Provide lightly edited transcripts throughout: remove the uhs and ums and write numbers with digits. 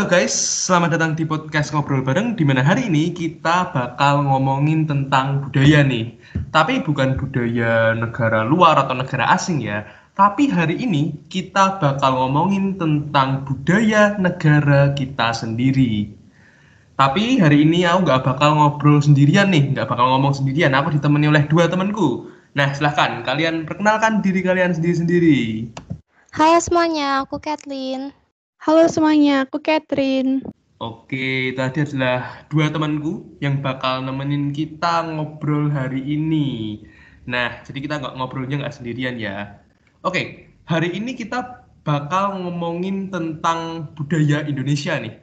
guys, selamat datang di podcast Ngobrol Bareng, di mana hari ini kita bakal ngomongin tentang budaya nih. Tapi bukan budaya negara luar atau negara asing ya. Tapi hari ini kita bakal ngomongin tentang budaya negara kita sendiri. Tapi hari ini aku nggak bakal ngobrol sendirian nih, nggak bakal ngomong sendirian. Aku ditemani oleh dua temanku. Nah, silahkan kalian perkenalkan diri kalian sendiri-sendiri. Hai semuanya, aku Kathleen. Halo semuanya, aku Catherine. Oke, tadi adalah dua temanku yang bakal nemenin kita ngobrol hari ini. Nah, jadi kita ngobrolnya nggak sendirian ya. Oke, hari ini kita bakal ngomongin tentang budaya Indonesia nih.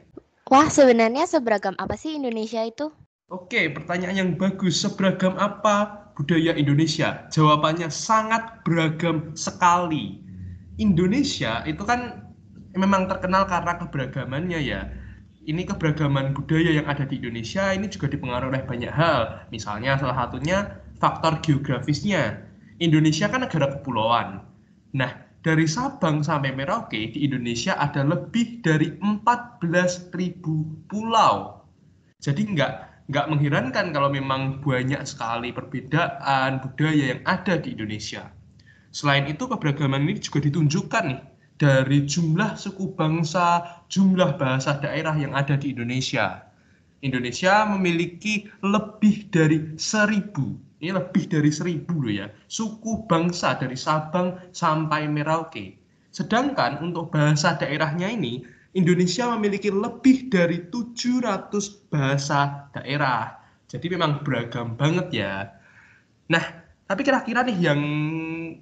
Wah, sebenarnya seberagam apa sih Indonesia itu? Oke, pertanyaan yang bagus. Seberagam apa budaya Indonesia? Jawabannya sangat beragam sekali. Indonesia itu kan memang terkenal karena keberagamannya ya. Ini keberagaman budaya yang ada di Indonesia ini juga dipengaruhi oleh banyak hal. Misalnya salah satunya faktor geografisnya. Indonesia kan negara kepulauan. Nah, dari Sabang sampai Merauke di Indonesia ada lebih dari 14.000 pulau. Jadi nggak mengherankan kalau memang banyak sekali perbedaan budaya yang ada di Indonesia. Selain itu, keberagaman ini juga ditunjukkan nih dari jumlah suku bangsa, jumlah bahasa daerah yang ada di Indonesia. Indonesia memiliki lebih dari 1.000, ini lebih dari 1.000 loh ya, suku bangsa dari Sabang sampai Merauke. Sedangkan untuk bahasa daerahnya ini, Indonesia memiliki lebih dari 700 bahasa daerah. Jadi memang beragam banget ya. Nah, tapi kira-kira nih yang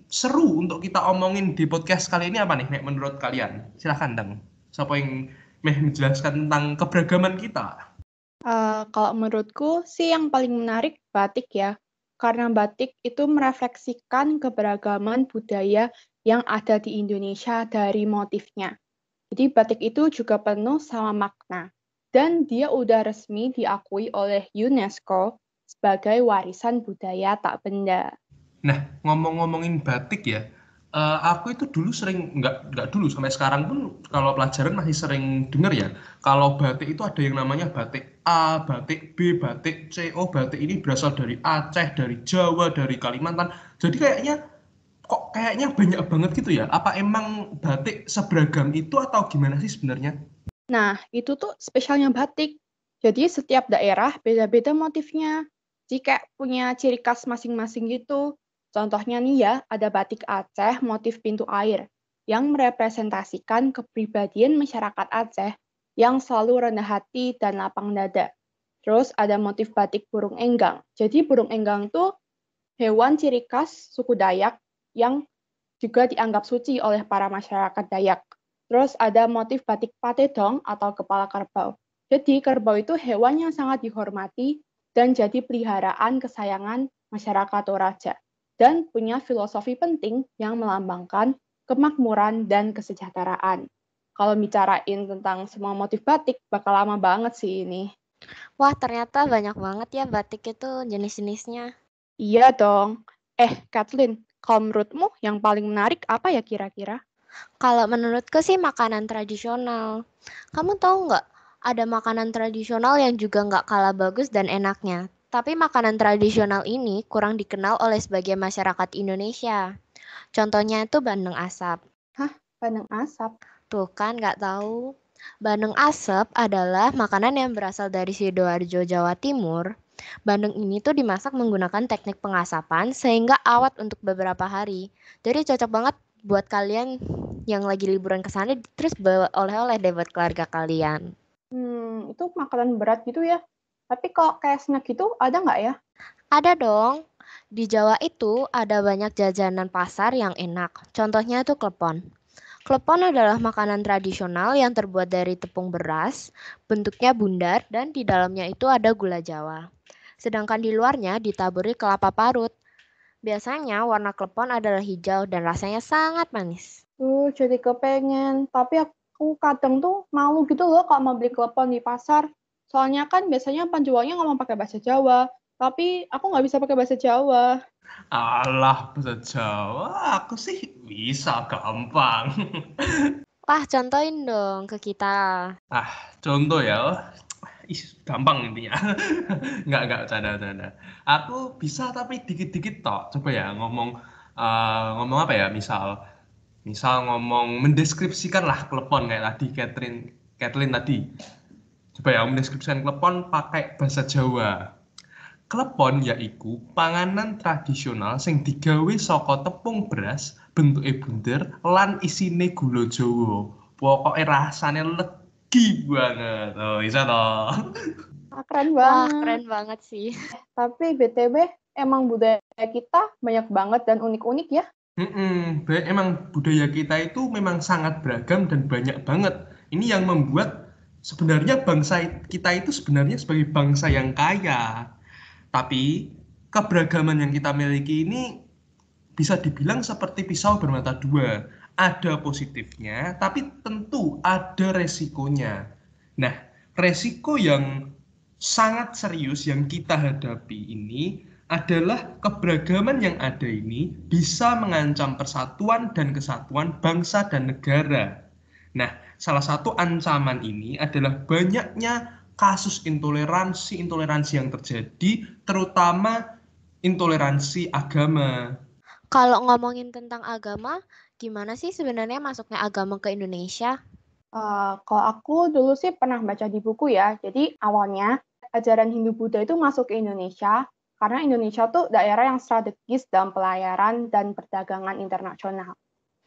seru untuk kita omongin di podcast kali ini apa nih, menurut kalian? Silahkan, Dang. Siapa yang menjelaskan tentang keberagaman kita? Kalau menurutku sih yang paling menarik batik ya, karena batik itu merefleksikan keberagaman budaya yang ada di Indonesia dari motifnya. Jadi batik itu juga penuh sama makna, dan dia udah resmi diakui oleh UNESCO sebagai warisan budaya tak benda. Nah, ngomong-ngomongin batik ya, aku itu dulu sering, nggak dulu, sampai sekarang pun kalau pelajaran masih sering dengar ya, kalau batik itu ada yang namanya batik A, batik B, batik C. Oh, batik ini berasal dari Aceh, dari Jawa, dari Kalimantan. Jadi kayaknya banyak banget gitu ya. Apa emang batik seberagam itu atau gimana sih sebenarnya? Nah, itu tuh spesialnya batik. Jadi setiap daerah beda-beda motifnya. Jadi kayak punya ciri khas masing-masing gitu. Contohnya nih ya, ada batik Aceh motif pintu air yang merepresentasikan kepribadian masyarakat Aceh yang selalu rendah hati dan lapang dada. Terus ada motif batik burung enggang. Jadi burung enggang tuh hewan ciri khas suku Dayak yang juga dianggap suci oleh para masyarakat Dayak. Terus ada motif batik patedong atau kepala kerbau. Jadi kerbau itu hewan yang sangat dihormati dan jadi peliharaan kesayangan masyarakat Toraja. Dan punya filosofi penting yang melambangkan kemakmuran dan kesejahteraan. Kalau bicarain tentang semua motif batik, bakal lama banget sih ini. Wah, ternyata banyak banget ya batik itu jenis-jenisnya. Iya dong. Kathleen, kalau menurutmu yang paling menarik apa ya kira-kira? Kalau menurutku sih makanan tradisional. Kamu tahu nggak, ada makanan tradisional yang juga nggak kalah bagus dan enaknya. Tapi makanan tradisional ini kurang dikenal oleh sebagian masyarakat Indonesia. Contohnya itu bandeng asap. Hah, bandeng asap? Tuh kan nggak tahu. Bandeng asap adalah makanan yang berasal dari Sidoarjo, Jawa Timur. Bandeng ini tuh dimasak menggunakan teknik pengasapan sehingga awet untuk beberapa hari. Jadi cocok banget buat kalian yang lagi liburan ke sana terus bawa oleh-oleh deh buat keluarga kalian. Itu makanan berat gitu ya. Tapi kok kayak snack gitu ada nggak ya? Ada dong. Di Jawa itu ada banyak jajanan pasar yang enak. Contohnya itu klepon. Klepon adalah makanan tradisional yang terbuat dari tepung beras, bentuknya bundar dan di dalamnya itu ada gula Jawa. Sedangkan di luarnya ditaburi kelapa parut. Biasanya warna klepon adalah hijau dan rasanya sangat manis. Jadi kepengen. Tapi aku kadang tuh malu gitu loh kalau mau beli klepon di pasar. Soalnya kan biasanya penjualnya ngomong pakai bahasa Jawa. Tapi aku nggak bisa pakai bahasa Jawa. Alah, bahasa Jawa aku sih bisa gampang. Wah, contohin dong ke kita. Contoh ya, gampang intinya. Nggak, canda. Aku bisa tapi dikit-dikit tok. Coba ya ngomong apa ya, misal ngomong mendeskripsikan lah klepon kayak tadi Kathleen tadi. Coba ya mendeskripsikan klepon pakai bahasa Jawa. Klepon yaiku panganan tradisional sing digawe saka tepung beras, bentuke bunder lan isine gula Jawa. Pokoke rasane legi banget. Oh, bisa toh. Keren Wah, banget. keren banget sih. Tapi BTW, emang budaya kita banyak banget dan unik-unik ya. Emang budaya kita itu memang sangat beragam dan banyak banget. Ini yang membuat sebenarnya bangsa kita itu sebenarnya sebagai bangsa yang kaya. Tapi keberagaman yang kita miliki ini bisa dibilang seperti pisau bermata dua. Ada positifnya, tapi tentu ada resikonya. Nah, resiko yang sangat serius yang kita hadapi ini adalah keberagaman yang ada ini bisa mengancam persatuan dan kesatuan bangsa dan negara. Nah, salah satu ancaman ini adalah banyaknya kasus intoleransi yang terjadi, terutama intoleransi agama. Kalau ngomongin tentang agama, gimana sih sebenarnya masuknya agama ke Indonesia? Kalau aku dulu sih pernah baca di buku ya. Jadi awalnya ajaran Hindu-Buddha itu masuk ke Indonesia karena Indonesia tuh daerah yang strategis dalam pelayaran dan perdagangan internasional.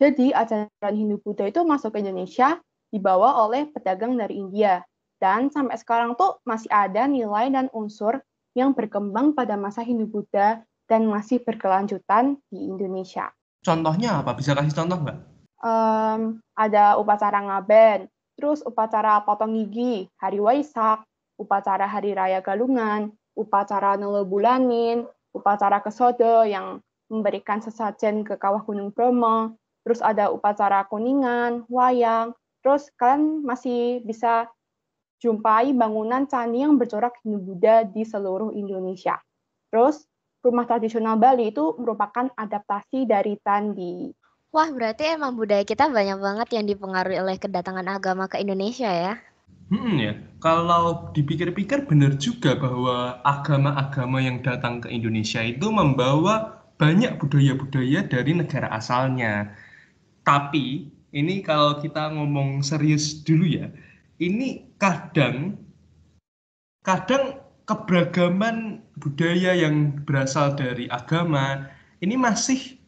Jadi ajaran Hindu-Buddha itu masuk ke Indonesia dibawa oleh pedagang dari India. Dan sampai sekarang tuh masih ada nilai dan unsur yang berkembang pada masa Hindu-Buddha dan masih berkelanjutan di Indonesia. Contohnya apa? Bisa kasih contoh nggak? Ada upacara ngaben, terus upacara potong gigi, hari Waisak, upacara hari raya Galungan, upacara Nelo Bulanin, upacara Kesodo yang memberikan sesajen ke kawah Gunung Bromo, terus ada upacara Kuningan, wayang, terus kalian masih bisa jumpai bangunan candi yang bercorak Hindu-Buddha di seluruh Indonesia. Terus rumah tradisional Bali itu merupakan adaptasi dari Tandi. Wah, berarti emang budaya kita banyak banget yang dipengaruhi oleh kedatangan agama ke Indonesia ya. Ya, kalau dipikir-pikir benar juga bahwa agama-agama yang datang ke Indonesia itu membawa banyak budaya-budaya dari negara asalnya. Tapi ini kalau kita ngomong serius dulu ya, ini kadang kadang keberagaman budaya yang berasal dari agama ini masih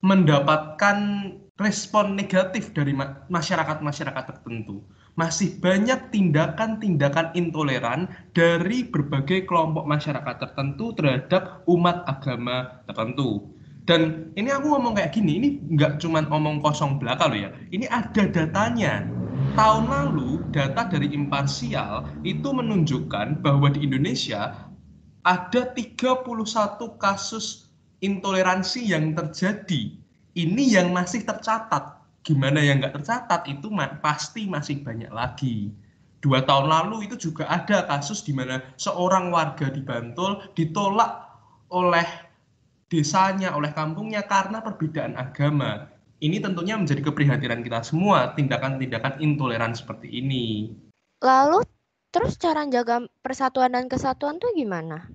mendapatkan respon negatif dari masyarakat-masyarakat tertentu. Masih banyak tindakan-tindakan intoleran dari berbagai kelompok masyarakat tertentu terhadap umat agama tertentu. Dan ini aku ngomong kayak gini, ini nggak cuma omong kosong belaka loh ya. Ini ada datanya. Tahun lalu, data dari Imparsial itu menunjukkan bahwa di Indonesia ada 31 kasus intoleransi yang terjadi. Ini yang masih tercatat. Gimana yang nggak tercatat itu pasti masih banyak lagi. 2 tahun lalu itu juga ada kasus di mana seorang warga di Bantul ditolak oleh desanya, oleh kampungnya karena perbedaan agama. Ini tentunya menjadi keprihatinan kita semua, tindakan-tindakan intoleran seperti ini. Lalu, terus cara jaga persatuan dan kesatuan tuh gimana?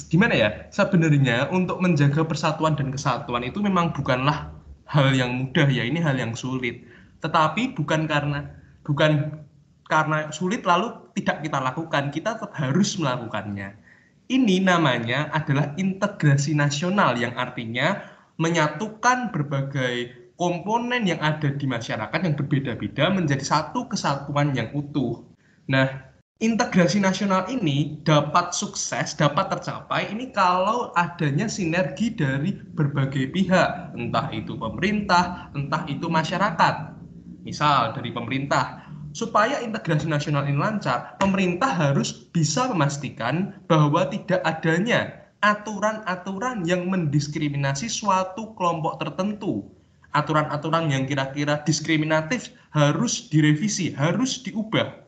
Gimana ya? Sebenarnya untuk menjaga persatuan dan kesatuan itu memang bukanlah hal yang mudah ya, ini hal yang sulit. Tetapi bukan karena sulit lalu tidak kita lakukan, kita tetap harus melakukannya. Ini namanya adalah integrasi nasional yang artinya menyatukan berbagai komponen yang ada di masyarakat yang berbeda-beda menjadi satu kesatuan yang utuh. Nah, integrasi nasional ini dapat sukses, dapat tercapai ini kalau adanya sinergi dari berbagai pihak, entah itu pemerintah, entah itu masyarakat. Misal dari pemerintah, supaya integrasi nasional ini lancar, pemerintah harus bisa memastikan bahwa tidak adanya aturan-aturan yang mendiskriminasi suatu kelompok tertentu. Aturan-aturan yang kira-kira diskriminatif harus direvisi, harus diubah.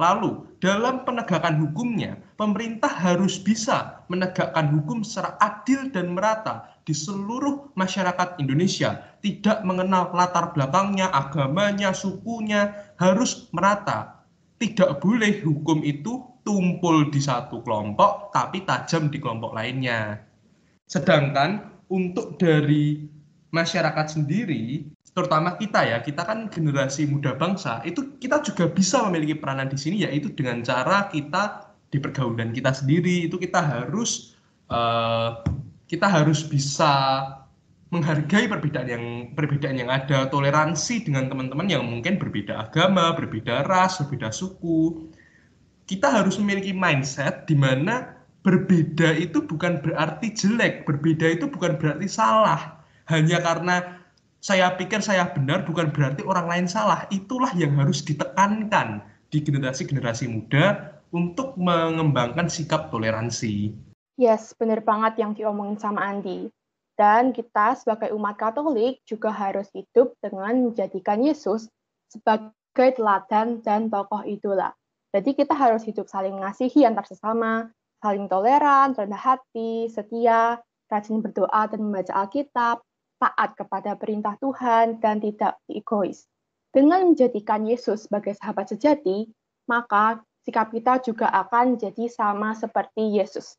Lalu, dalam penegakan hukumnya, pemerintah harus bisa menegakkan hukum secara adil dan merata di seluruh masyarakat Indonesia. Tidak mengenal latar belakangnya, agamanya, sukunya, harus merata. Tidak boleh hukum itu tumpul di satu kelompok, tapi tajam di kelompok lainnya. Sedangkan untuk dari masyarakat sendiri, terutama kita kan generasi muda bangsa, itu kita juga bisa memiliki peranan di sini, yaitu dengan cara kita di pergaulan kita sendiri itu eh, kita harus bisa menghargai perbedaan yang ada, toleransi dengan teman-teman yang mungkin berbeda agama, berbeda ras, berbeda suku. Kita harus memiliki mindset di mana berbeda itu bukan berarti jelek, berbeda itu bukan berarti salah. Hanya karena saya pikir saya benar bukan berarti orang lain salah. Itulah yang harus ditekankan di generasi-generasi muda untuk mengembangkan sikap toleransi. Yes, benar banget yang diomongin sama Andi. Dan kita sebagai umat Katolik juga harus hidup dengan menjadikan Yesus sebagai teladan dan tokoh idola. Jadi kita harus hidup saling mengasihi antar sesama, saling toleran, rendah hati, setia, rajin berdoa dan membaca Alkitab, taat kepada perintah Tuhan, dan tidak egois. Dengan menjadikan Yesus sebagai sahabat sejati, maka sikap kita juga akan jadi sama seperti Yesus.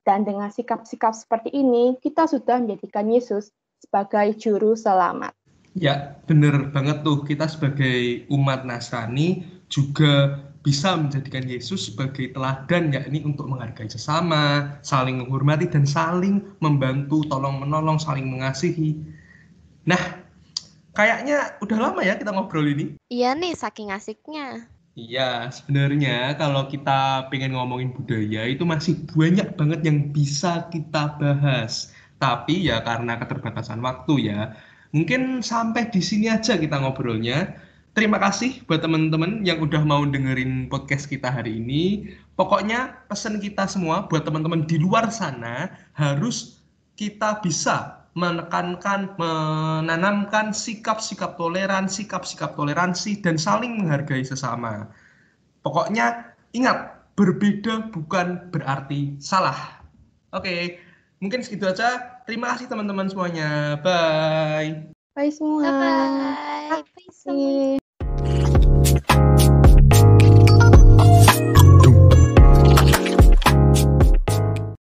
Dan dengan sikap-sikap seperti ini, kita sudah menjadikan Yesus sebagai juru selamat. Ya, bener banget tuh. Kita sebagai umat Nasrani juga bisa menjadikan Yesus sebagai teladan, yakni untuk menghargai sesama, saling menghormati, dan saling membantu, tolong-menolong, saling mengasihi. Nah, kayaknya udah lama ya kita ngobrol ini. Iya nih, saking asiknya. Iya, sebenarnya kalau kita pengen ngomongin budaya itu masih banyak banget yang bisa kita bahas. Tapi ya karena keterbatasan waktu ya, mungkin sampai di sini aja kita ngobrolnya. Terima kasih buat teman-teman yang udah mau dengerin podcast kita hari ini. Pokoknya pesan kita semua buat teman-teman di luar sana harus kita bisa menekankan, menanamkan sikap-sikap toleran, sikap-sikap toleransi, dan saling menghargai sesama. Pokoknya ingat, berbeda bukan berarti salah. Oke, mungkin segitu aja. Terima kasih teman-teman semuanya. Bye. Bye semua. Bye-bye. Bye semua.